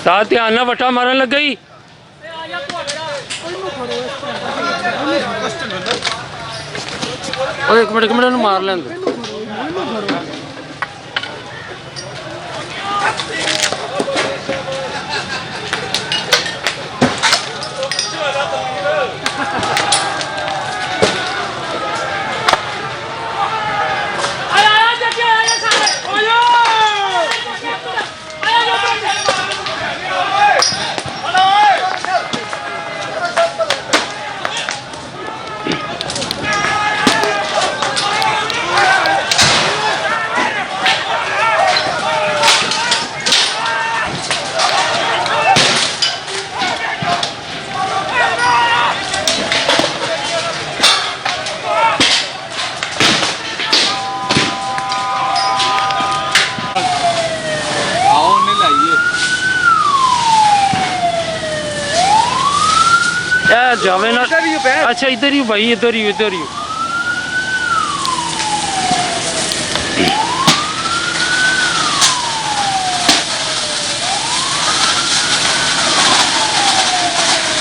ਤਾ ਧਿਆਨ ਨਾਲ ਵੱਟਾ ਮਾਰਨ ਲੱਗਾ ਹੀ ਉਹ ਇੱਕ ਮਿੰਟ ਉਹਨੂੰ ਮਾਰ ਲੈਂਦੇ जावे ना अच्छा इधर ही भाई इधर ही